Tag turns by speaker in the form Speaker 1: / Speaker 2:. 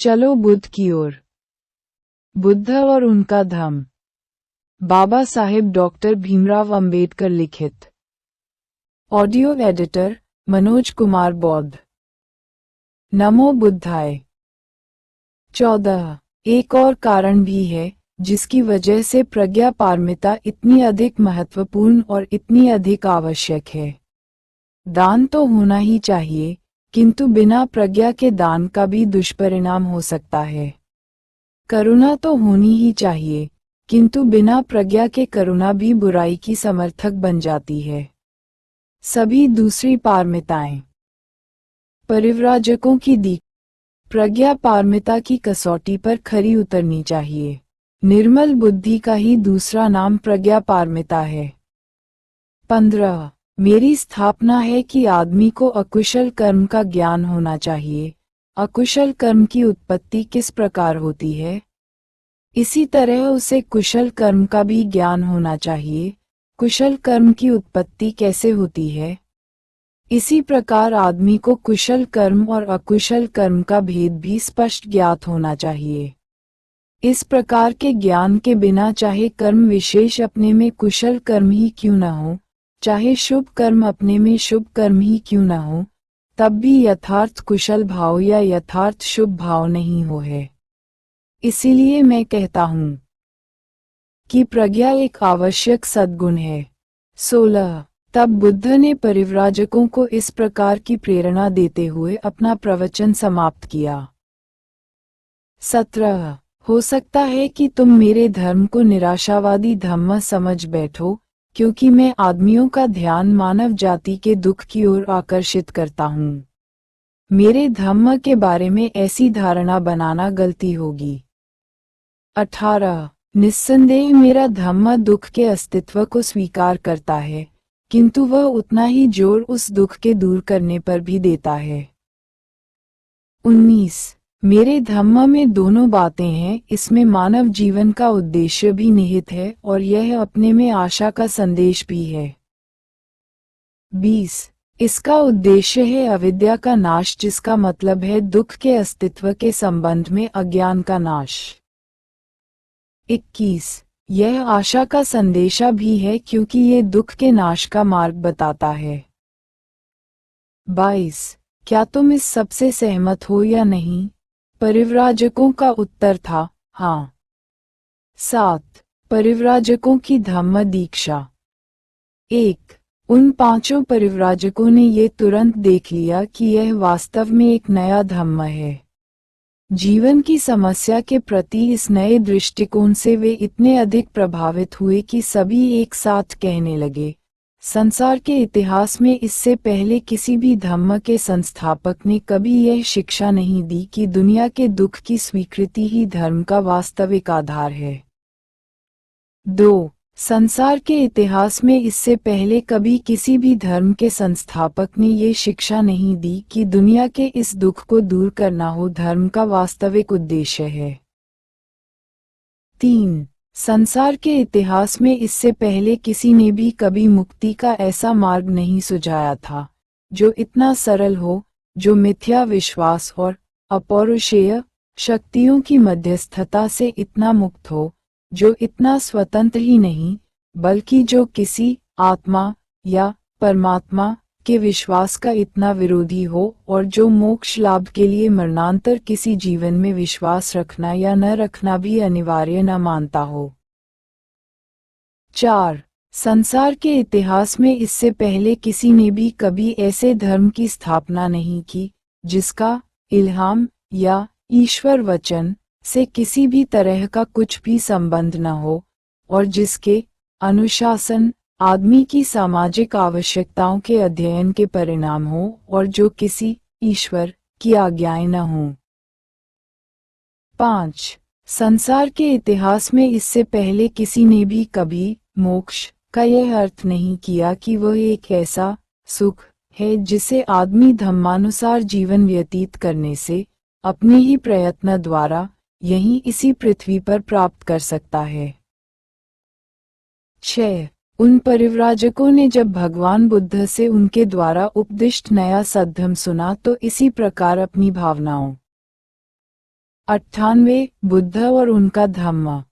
Speaker 1: चलो बुद्ध की ओर। बुद्ध और उनका धम्म। बाबा साहेब डॉक्टर भीमराव अंबेडकर लिखित। ऑडियो एडिटर मनोज कुमार बौद्ध। नमो बुद्धाय। 14। एक और कारण भी है जिसकी वजह से प्रज्ञा पारमिता इतनी अधिक महत्वपूर्ण और इतनी अधिक आवश्यक है। दान तो होना ही चाहिए, किंतु बिना प्रज्ञा के दान का भी दुष्परिणाम हो सकता है। करुणा तो होनी ही चाहिए, किंतु बिना प्रज्ञा के करुणा भी बुराई की समर्थक बन जाती है। सभी दूसरी पारमिताएं परिव्राजकों की दी प्रज्ञा पारमिता की कसौटी पर खरी उतरनी चाहिए। निर्मल बुद्धि का ही दूसरा नाम प्रज्ञा पारमिता है। 15। मेरी स्थापना है कि आदमी को अकुशल कर्म का ज्ञान होना चाहिए। अकुशल कर्म की उत्पत्ति किस प्रकार होती है, इसी तरह उसे कुशल कर्म का भी ज्ञान होना चाहिए। कुशल कर्म की उत्पत्ति कैसे होती है, इसी प्रकार आदमी को कुशल कर्म और अकुशल कर्म का भेद भी स्पष्ट ज्ञात होना चाहिए। इस प्रकार के ज्ञान के बिना चाहे कर्म विशेष अपने में कुशल कर्म ही क्यों न हो, चाहे शुभ कर्म अपने में शुभ कर्म ही क्यों न हो, तब भी यथार्थ कुशल भाव या यथार्थ शुभ भाव नहीं हो है। इसीलिए मैं कहता हूँ कि प्रज्ञा एक आवश्यक सद्गुण है। 16। तब बुद्ध ने परिव्राजकों को इस प्रकार की प्रेरणा देते हुए अपना प्रवचन समाप्त किया। 17। हो सकता है कि तुम मेरे धर्म को निराशावादी धम्म समझ बैठो, क्योंकि मैं आदमियों का ध्यान मानव जाति के दुख की ओर आकर्षित करता हूँ। मेरे धम्म के बारे में ऐसी धारणा बनाना गलती होगी। 18। निस्संदेह मेरा धम्म दुख के अस्तित्व को स्वीकार करता है, किंतु वह उतना ही जोर उस दुख के दूर करने पर भी देता है। 19। मेरे धम्म में दोनों बातें हैं, इसमें मानव जीवन का उद्देश्य भी निहित है और यह अपने में आशा का संदेश भी है। 20। इसका उद्देश्य है अविद्या का नाश, जिसका मतलब है दुख के अस्तित्व के संबंध में अज्ञान का नाश। 21। यह आशा का संदेशा भी है, क्योंकि ये दुख के नाश का मार्ग बताता है। 22। क्या तुम इस सब से सहमत हो या नहीं? परिव्राजकों का उत्तर था, हाँ। 7। परिव्राजकों की धम्म दीक्षा। 1। उन पांचों परिव्राजकों ने ये तुरंत देख लिया कि यह वास्तव में एक नया धम्म है। जीवन की समस्या के प्रति इस नए दृष्टिकोण से वे इतने अधिक प्रभावित हुए कि सभी एक साथ कहने लगे, संसार के इतिहास में इससे पहले किसी भी धम्म के संस्थापक ने कभी यह शिक्षा नहीं दी कि दुनिया के दुख की स्वीकृति ही धर्म का वास्तविक आधार है। 2. संसार के इतिहास में इससे पहले कभी किसी भी धर्म के संस्थापक ने ये शिक्षा नहीं दी कि दुनिया के इस दुख को दूर करना हो धर्म का वास्तविक उद्देश्य है। 3. संसार के इतिहास में इससे पहले किसी ने भी कभी मुक्ति का ऐसा मार्ग नहीं सुझाया था, जो इतना सरल हो, जो मिथ्या विश्वास और अपौरुषेय शक्तियों की मध्यस्थता से इतना मुक्त हो, जो इतना स्वतंत्र ही नहीं, बल्कि जो किसी आत्मा या परमात्मा के विश्वास का इतना विरोधी हो, और जो मोक्ष लाभ के लिए मरणांतर किसी जीवन में विश्वास रखना या न रखना भी अनिवार्य न मानता हो। 4. संसार के इतिहास में इससे पहले किसी ने भी कभी ऐसे धर्म की स्थापना नहीं की, जिसका इल्हाम या ईश्वर वचन से किसी भी तरह का कुछ भी संबंध न हो, और जिसके अनुशासन आदमी की सामाजिक आवश्यकताओं के अध्ययन के परिणाम हो, और जो किसी ईश्वर की आज्ञाएं न हों। 5. संसार के इतिहास में इससे पहले किसी ने भी कभी मोक्ष का यह अर्थ नहीं किया कि वह एक ऐसा सुख है जिसे आदमी धम्मानुसार जीवन व्यतीत करने से अपने ही प्रयत्न द्वारा यहीं इसी पृथ्वी पर प्राप्त कर सकता है। 6. उन परिव्राजकों ने जब भगवान बुद्ध से उनके द्वारा उपदिष्ट नया सद्धर्म सुना तो इसी प्रकार अपनी भावनाओं 98 बुद्ध और उनका धम्म।